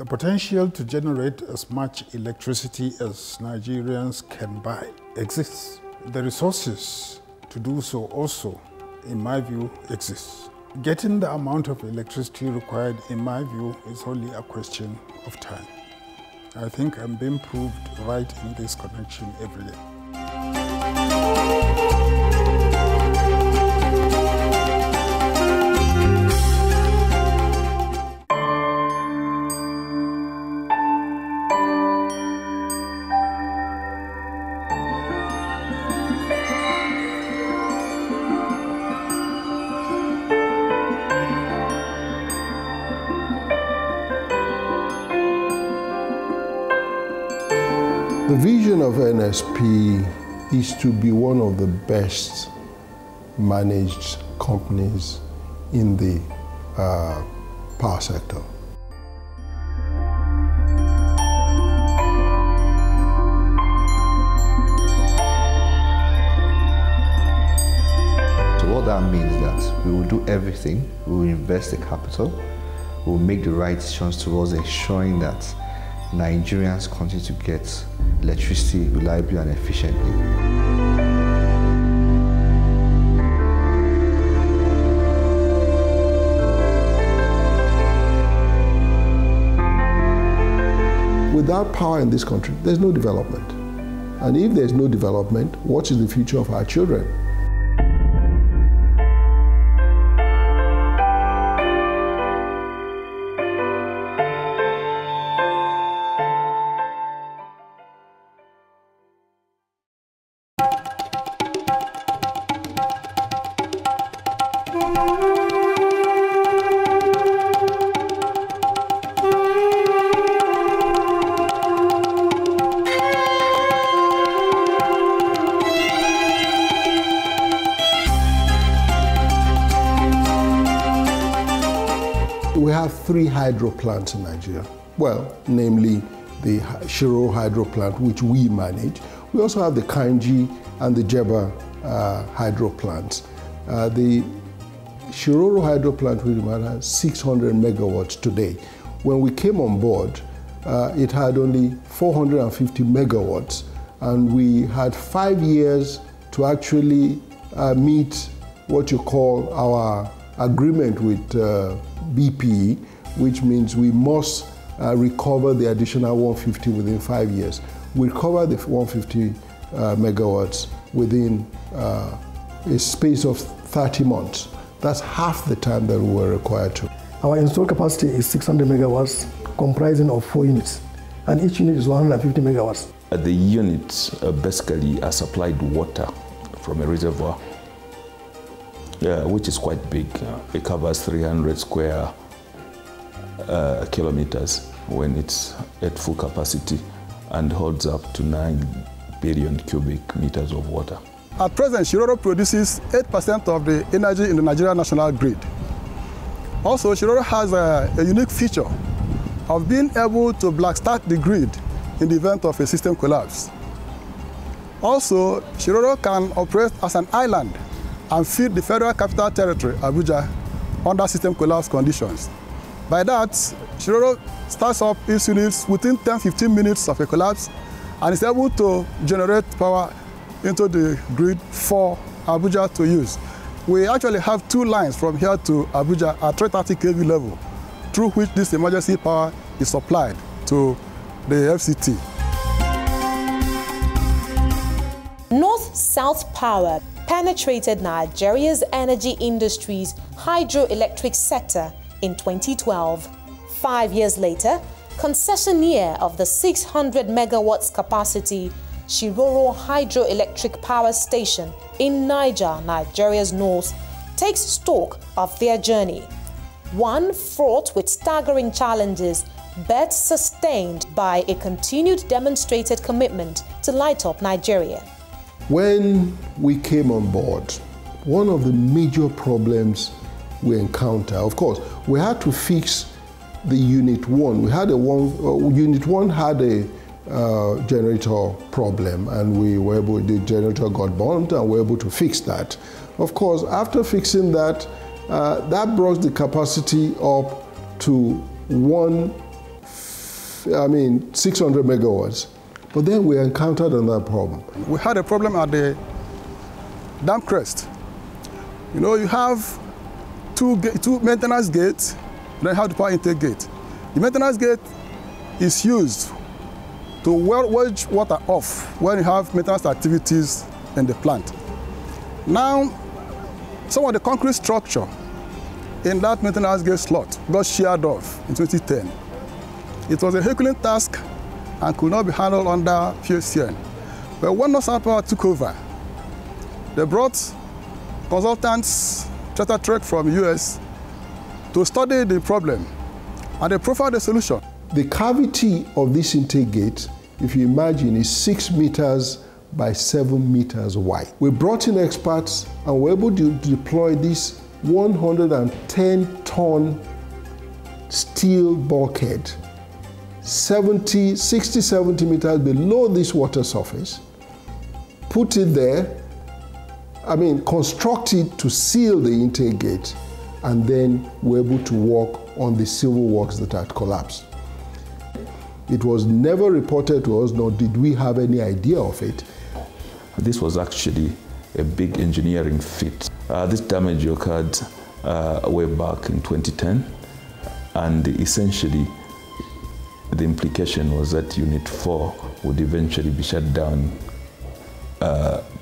The potential to generate as much electricity as Nigerians can buy exists. The resources to do so also, in my view, exist. Getting the amount of electricity required, in my view, is only a question of time. I think I'm being proved right in this connection every day. The vision of NSP is to be one of the best managed companies in the power sector. So what that means is that we will do everything, we will invest the capital, we will make the right decisions towards ensuring that Nigerians continue to get electricity reliably and efficiently. Without power in this country, there's no development. And if there's no development, what is the future of our children? We have 3 hydro plants in Nigeria. Well, namely the Shiroro hydro plant, which we manage. We also have the Kanji and the Jeba hydro plants. The Shiroro hydro plant we has 600 megawatts today. When we came on board, it had only 450 megawatts, and we had 5 years to actually meet what you call our agreement with BP, which means we must recover the additional 150 within 5 years. We recovered the 150 megawatts within a space of 30 months. That's half the time that we were required to. Our installed capacity is 600 megawatts, comprising of 4 units, and each unit is 150 megawatts. The units basically are supplied water from a reservoir, which is quite big. It covers 300 square kilometers when it's at full capacity and holds up to 9 billion cubic meters of water. At present, Shiroro produces 8% of the energy in the Nigerian national grid. Also, Shiroro has a unique feature of being able to black start the grid in the event of a system collapse. Also, Shiroro can operate as an island and feed the Federal Capital Territory, Abuja, under system collapse conditions. By that, Shiroro starts up its units within 10-15 minutes of a collapse and is able to generate power into the grid for Abuja to use. We actually have 2 lines from here to Abuja at 330 kV level, through which this emergency power is supplied to the FCT. North-South power penetrated Nigeria's energy industry's hydroelectric sector in 2012. 5 years later, concessionaire of the 600 megawatts capacity Shiroro Hydroelectric Power Station in Niger, Nigeria's north, takes stock of their journey. One fraught with staggering challenges, but sustained by a continued demonstrated commitment to light up Nigeria. When we came on board, one of the major problems we encountered, of course, we had to fix the Unit 1. Unit 1 had a generator problem, and the generator got burnt, and we were able to fix that. Of course, after fixing that, that brought the capacity up to 1 600 megawatts. But then we encountered another problem. We had a problem at the dam crest. You know, you have two maintenance gates, then you have the power intake gate. The maintenance gate is used to wedge water off when you have maintenance activities in the plant. Now, some of the concrete structure in that maintenance gate slot got sheared off in 2010. It was a Herculean task and could not be handled under PSCN. But when North South Power took over, they brought consultants, Hydroelectric from US, to study the problem, and they profiled the solution. The cavity of this intake gate, if you imagine, is 6 meters by 7 meters wide. We brought in experts and were able to deploy this 110-ton steel bulkhead, 60, 70 meters below this water surface, put it there, construct it to seal the intake gate, and then we're able to work on the civil works that had collapsed. It was never reported to us, nor did we have any idea of it. This was actually a big engineering feat. This damage occurred way back in 2010, and essentially the implication was that Unit 4 would eventually be shut down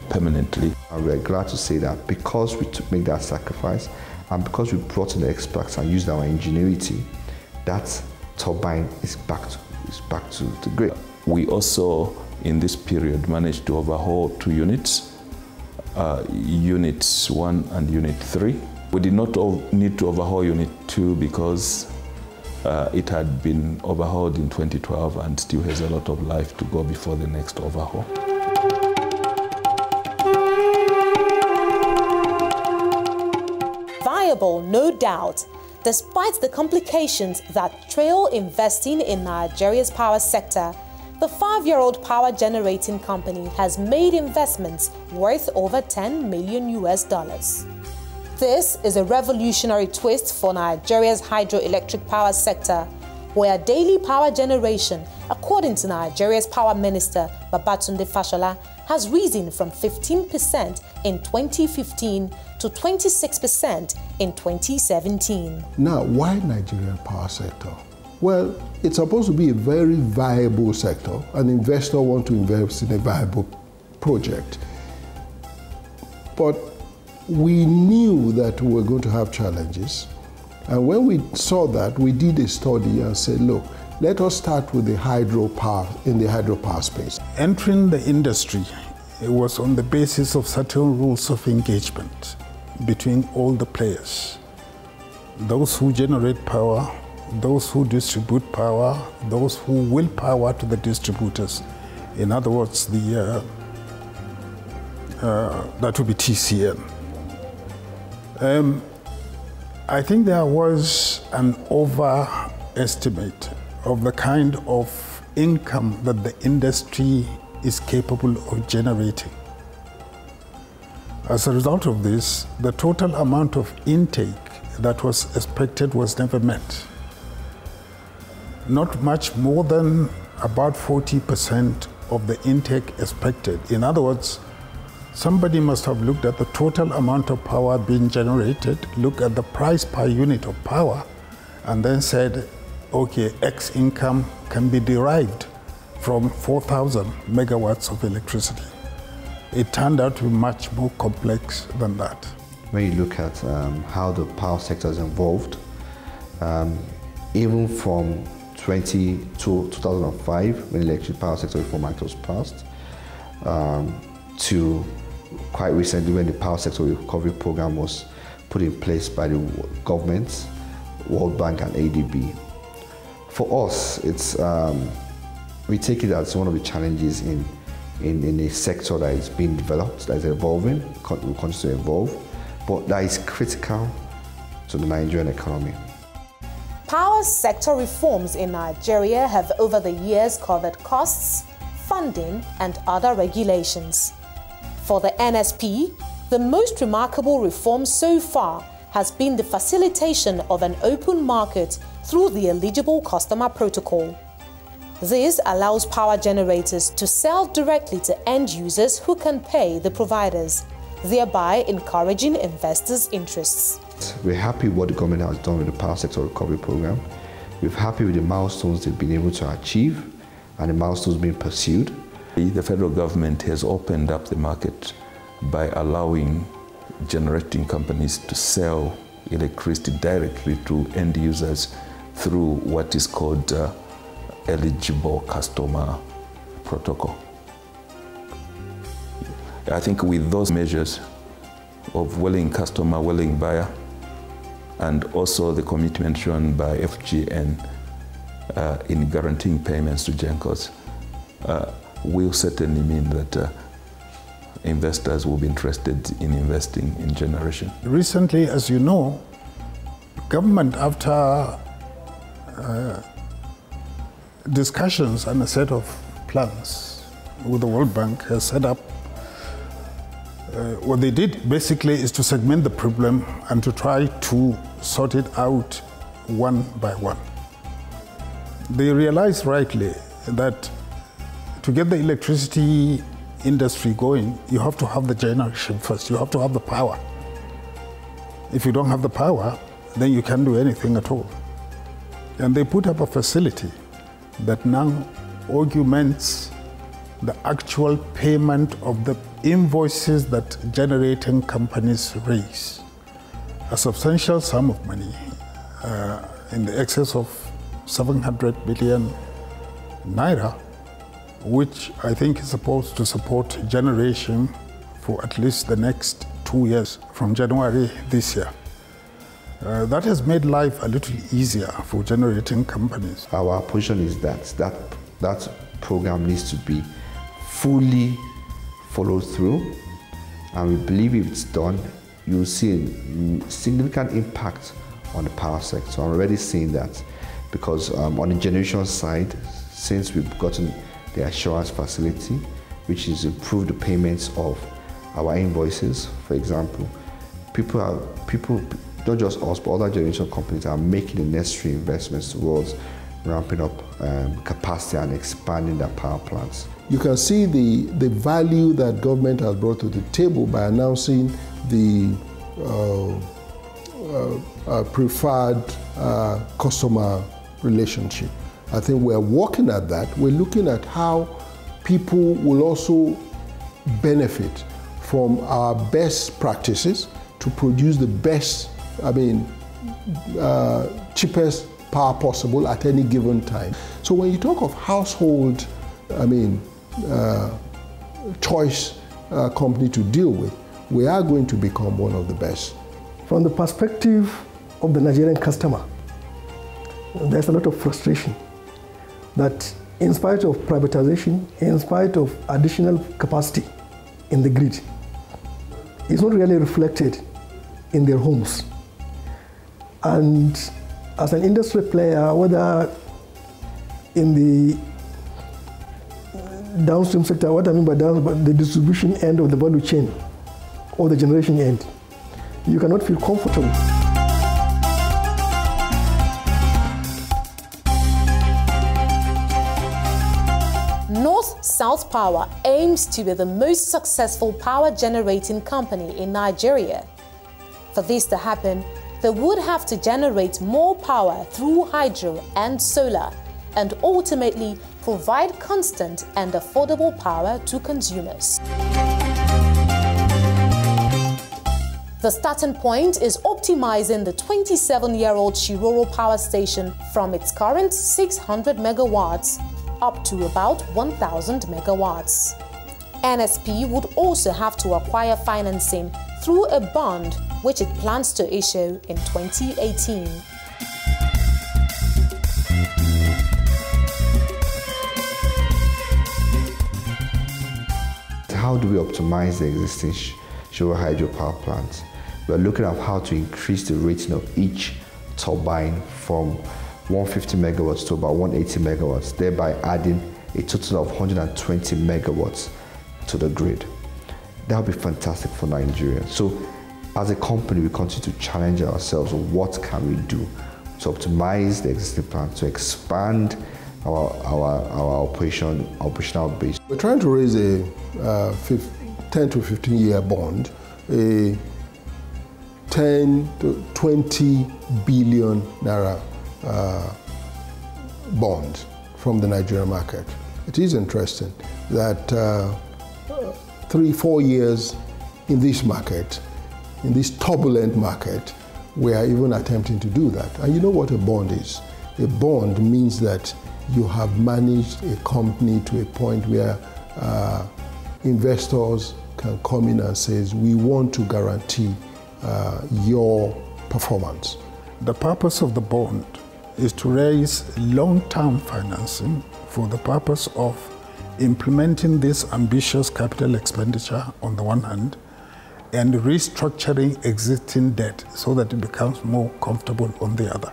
permanently. And we're glad to say that because we made that sacrifice and because we brought in the experts and used our ingenuity, that turbine is back to the grid. We also, in this period, managed to overhaul 2 units, Units 1 and Unit 3. We did not need to overhaul Unit 2 because it had been overhauled in 2012 and still has a lot of life to go before the next overhaul. Viable, no doubt, despite the complications that trail investing in Nigeria's power sector. The 5-year-old power generating company has made investments worth over $10 million. This is a revolutionary twist for Nigeria's hydroelectric power sector, where daily power generation, according to Nigeria's Power Minister Babatunde Fashola, has risen from 15% in 2015 to 26% in 2017. Now, why Nigerian power sector? Well, it's supposed to be a very viable sector. An investor wants to invest in a viable project. But we knew that we were going to have challenges. And when we saw that, we did a study and said, look, let us start with the hydropower, in the hydropower space. Entering the industry, it was on the basis of certain rules of engagement between all the players. Those who generate power, those who distribute power, those who will power to the distributors. In other words, that would be TCN. I think there was an overestimate of the kind of income that the industry is capable of generating. As a result of this, the total amount of intake that was expected was never met. Not much more than about 40% of the intake expected. In other words, somebody must have looked at the total amount of power being generated, look at the price per unit of power, and then said, okay, X income can be derived from 4,000 megawatts of electricity. It turned out to be much more complex than that. When you look at how the power sector has evolved, even from 2005, when the Electric Power Sector Reform Act was passed, to quite recently when the Power Sector Recovery Program was put in place by the government, World Bank and ADB. For us, it's, we take it as one of the challenges in a sector that is being developed, that is evolving, will continue to evolve, but that is critical to the Nigerian economy. Power sector reforms in Nigeria have over the years covered costs, funding, and other regulations. For the NSP, the most remarkable reform so far has been the facilitation of an open market through the eligible customer protocol. This allows power generators to sell directly to end users who can pay the providers, thereby encouraging investors' interests. We're happy with what the government has done with the Power Sector Recovery Program. We're happy with the milestones they've been able to achieve and the milestones being pursued. The federal government has opened up the market by allowing generating companies to sell electricity directly to end users through what is called eligible customer protocol. I think with those measures of willing customer, willing buyer, and also the commitment shown by FGN in guaranteeing payments to GENCOs, will certainly mean that investors will be interested in investing in generation. Recently, as you know, government, after discussions and a set of plans with the World Bank, has set up what they did basically is to segment the problem and to try to sort it out one by one. They realized rightly that to get the electricity industry going, you have to have the generation first. You have to have the power. If you don't have the power, then you can't do anything at all. And they put up a facility that now augments the actual payment of the invoices that generating companies raise. A substantial sum of money in the excess of 700 billion naira, which I think is supposed to support generation for at least the next 2 years from January this year. That has made life a little easier for generating companies. Our position is that program needs to be fully followed through, and we believe if it's done, you'll see a significant impact on the power sector. I'm already seeing that because on the generation side, since we've gotten the assurance facility, which is improved the payments of our invoices, for example, people, not just us, but other generation companies are making the necessary investments towards ramping up capacity and expanding their power plants. You can see the value that government has brought to the table by announcing the preferred customer relationship. I think we're working at that. We're looking at how people will also benefit from our best practices to produce the best, cheapest power possible at any given time. So when you talk of household, choice company to deal with, we are going to become one of the best. From the perspective of the Nigerian customer, there's a lot of frustration that in spite of privatization, in spite of additional capacity in the grid, it's not really reflected in their homes. And as an industry player, whether in the downstream sector, what I mean by downstream, the distribution end of the value chain or the generation end, you cannot feel comfortable. North-South Power aims to be the most successful power generating company in Nigeria. For this to happen, they would have to generate more power through hydro and solar, and ultimately provide constant and affordable power to consumers. The starting point is optimizing the 27-year-old Shiroro power station from its current 600 megawatts up to about 1,000 megawatts. NSP would also have to acquire financing through a bond which it plans to issue in 2018. How do we optimize the existing Shiroro hydro power plants? We're looking at how to increase the rating of each turbine from 150 megawatts to about 180 megawatts, thereby adding a total of 120 megawatts to the grid. That would be fantastic for Nigeria. So as a company, we continue to challenge ourselves on what can we do to optimize the existing plant, to expand our operational base. We're trying to raise a 10 to 15-year bond, a 10 to 20 billion naira bond from the Nigerian market. It is interesting that 3-4 years in this market, in this turbulent market, we are even attempting to do that. And you know what a bond is? A bond means that you have managed a company to a point where investors can come in and say, we want to guarantee your performance. The purpose of the bond is to raise long-term financing for the purpose of implementing this ambitious capital expenditure on the one hand, and restructuring existing debt so that it becomes more comfortable on the other.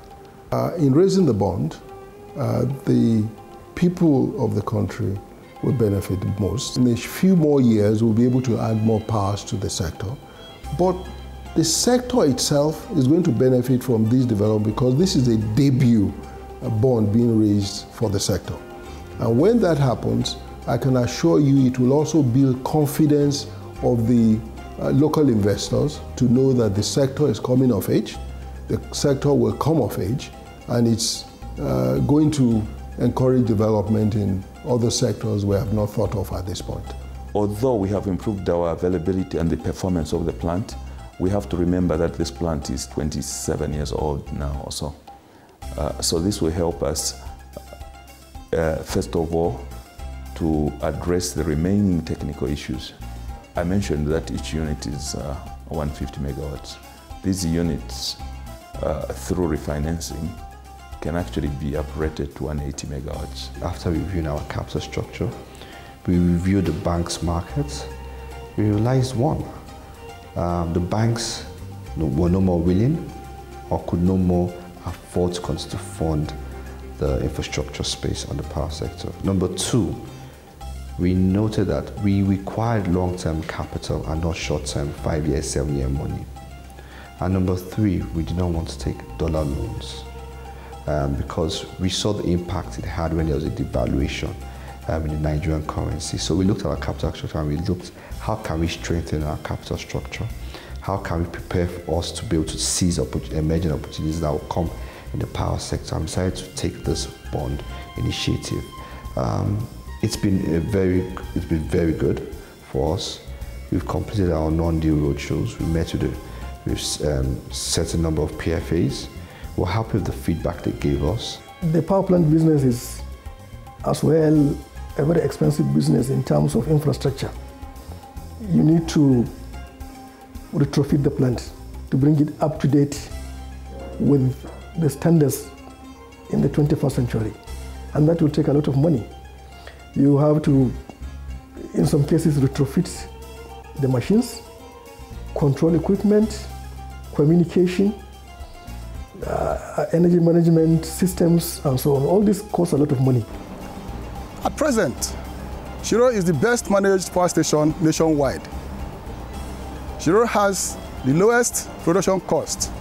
In raising the bond, the people of the country will benefit most. In a few more years, we'll be able to add more powers to the sector. But the sector itself is going to benefit from this development because this is a debut bond being raised for the sector. And when that happens, I can assure you it will also build confidence of the local investors to know that the sector is coming of age, the sector will come of age, and it's going to encourage development in other sectors we have not thought of at this point. Although we have improved our availability and the performance of the plant, we have to remember that this plant is 27 years old now or so. So this will help us, first of all, to address the remaining technical issues. I mentioned that each unit is 150 megawatts. These units, through refinancing, can actually be uprated to 180 megawatts. After reviewing our capital structure, we reviewed the bank's markets. We realized one, the banks were no more willing or could no more afford to continue to fund the infrastructure space on the power sector. Number two, we noted that we required long-term capital and not short-term 5-year, 7-year money. And number three, we did not want to take dollar loans because we saw the impact it had when there was a devaluation in the Nigerian currency. So we looked at our capital structure and we looked, how can we strengthen our capital structure? How can we prepare for us to be able to seize emerging opportunities that will come in the power sector? I decided to take this bond initiative. It's been very good for us. We've completed our non-deal roadshows. We met with certain number of PFAs. We're happy with the feedback they gave us. The power plant business is as well a very expensive business in terms of infrastructure. You need to retrofit the plant to bring it up to date with the standards in the 21st century. And that will take a lot of money. You have to, in some cases, retrofit the machines, control equipment, communication, energy management systems, and so on. All this costs a lot of money. At present, Shiroro is the best managed power station nationwide. Shiroro has the lowest production cost.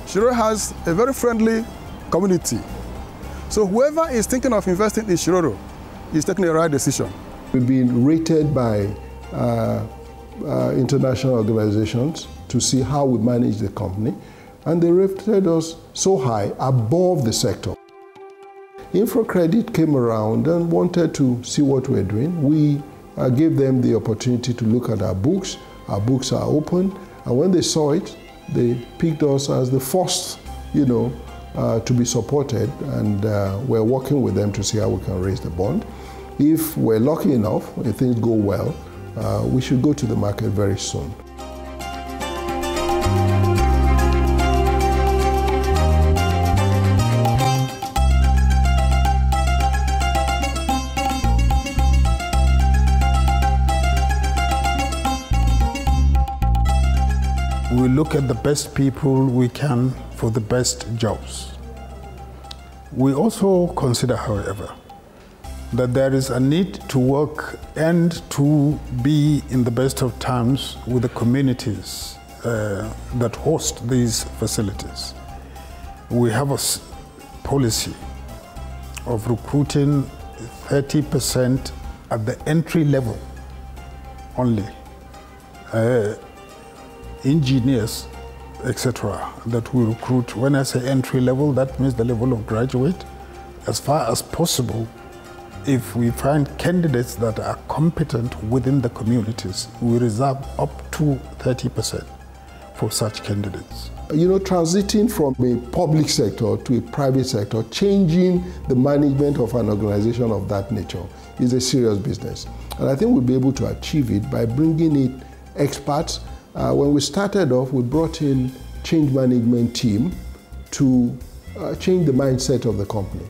Shiroro has a very friendly community. So whoever is thinking of investing in Shiroro is taking the right decision. We've been rated by international organizations to see how we manage the company, and they rated us so high above the sector. InfraCredit came around and wanted to see what we're doing. We gave them the opportunity to look at our books. Our books are open, and when they saw it, they picked us as the first, to be supported, and we're working with them to see how we can raise the bond. If we're lucky enough, if things go well, we should go to the market very soon. We look at the best people we can for the best jobs. We also consider, however, that there is a need to work and to be in the best of terms with the communities that host these facilities. We have a policy of recruiting 30% at the entry level only, engineers, etc., that we recruit. When I say entry level, that means the level of graduate. As far as possible, if we find candidates that are competent within the communities, we reserve up to 30% for such candidates. You know, transiting from a public sector to a private sector, changing the management of an organization of that nature is a serious business. And I think we'll be able to achieve it by bringing in experts. When we started off, we brought in change management team to change the mindset of the company,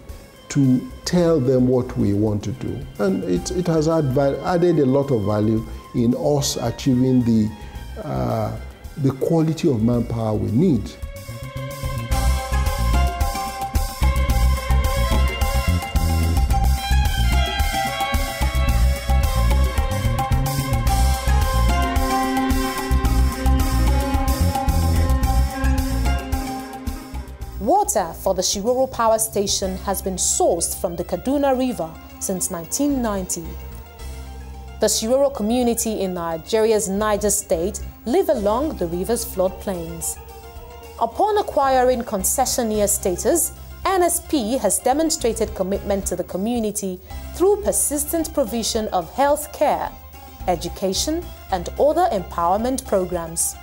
to tell them what we want to do. And it has added a lot of value in us achieving the quality of manpower we need. Water for the Shiroro power station has been sourced from the Kaduna River since 1990. The Shiroro community in Nigeria's Niger State live along the river's floodplains. Upon acquiring concessionaire status, NSP has demonstrated commitment to the community through persistent provision of health care, education, and other empowerment programs.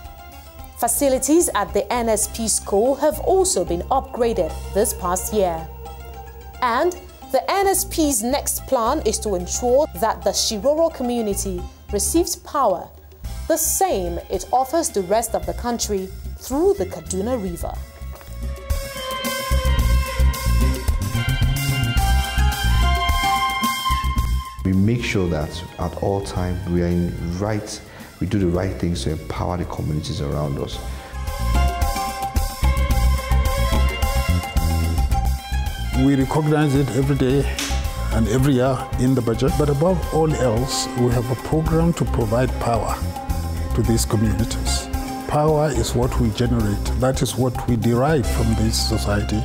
Facilities at the NSP school have also been upgraded this past year. And the NSP's next plan is to ensure that the Shiroro community receives power, the same it offers the rest of the country through the Kaduna River. We make sure that at all times we do the right things to empower the communities around us. We recognize it every day and every year in the budget, but above all else, we have a program to provide power to these communities. Power is what we generate. That is what we derive from this society.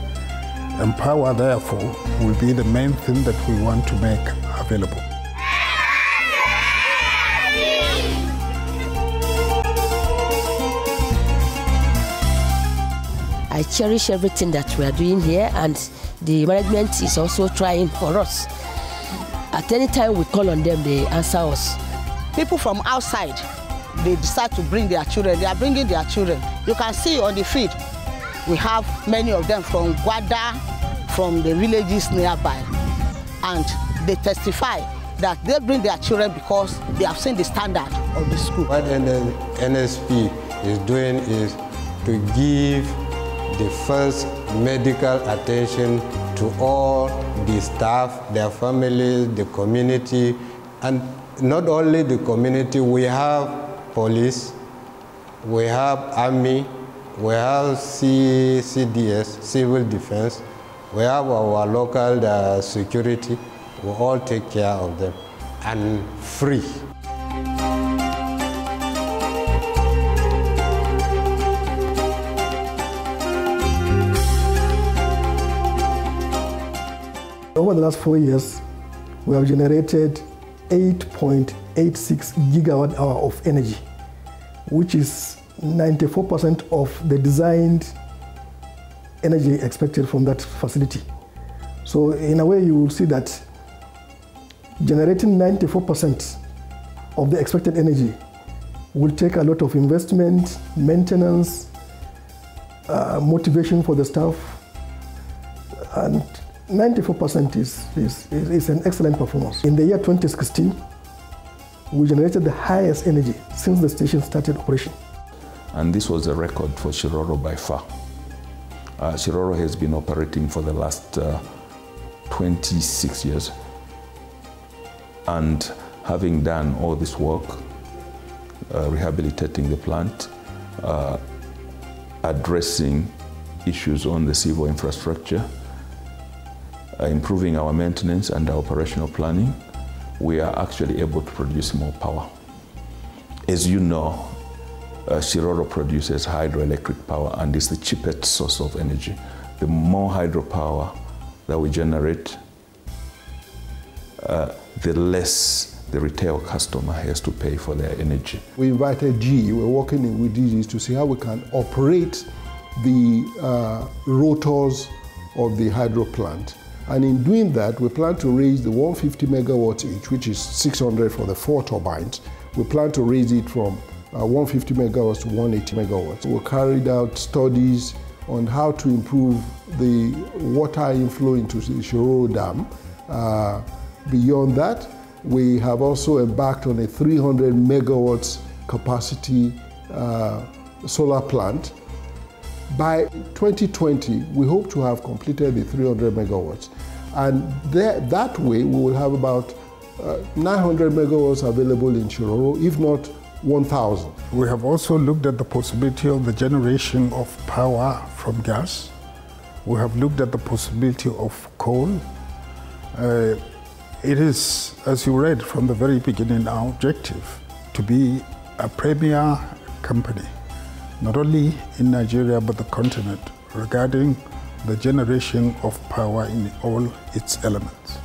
And power, therefore, will be the main thing that we want to make available. I cherish everything that we are doing here, and the management is also trying for us. At any time we call on them, they answer us. People from outside, they decide to bring their children. They are bringing their children. You can see on the field, we have many of them from Gwada, from the villages nearby. And they testify that they bring their children because they have seen the standard of the school. What NSP is doing is to give the first medical attention to all the staff, their families, the community, and not only the community. We have police, we have army, we have CDS, civil defense, we have our local security. We all take care of them, and free. Over the last 4 years, we have generated 8.86 gigawatt hour of energy, which is 94% of the designed energy expected from that facility. So in a way, you will see that generating 94% of the expected energy will take a lot of investment, maintenance, motivation for the staff, and 94% is an excellent performance. In the year 2016, we generated the highest energy since the station started operation. And this was a record for Shiroro by far. Shiroro has been operating for the last 26 years. And having done all this work, rehabilitating the plant, addressing issues on the civil infrastructure, improving our maintenance and our operational planning, we are actually able to produce more power. As you know, Shiroro produces hydroelectric power, and is the cheapest source of energy. The more hydropower that we generate, the less the retail customer has to pay for their energy. We invited GE, we're working with GE to see how we can operate the rotors of the hydro plant. And in doing that, we plan to raise the 150 megawatts each, which is 600 for the 4 turbines. We plan to raise it from 150 megawatts to 180 megawatts. We carried out studies on how to improve the water inflow into the Shiroro Dam. Beyond that, we have also embarked on a 300 megawatts capacity solar plant. By 2020, we hope to have completed the 300 megawatts. And that way, we will have about 900 megawatts available in Shiroro, if not 1,000. We have also looked at the possibility of the generation of power from gas. We have looked at the possibility of coal. It is, as you read from the very beginning, our objective to be a premier company, not only in Nigeria but the continent, regarding the generation of power in all its elements.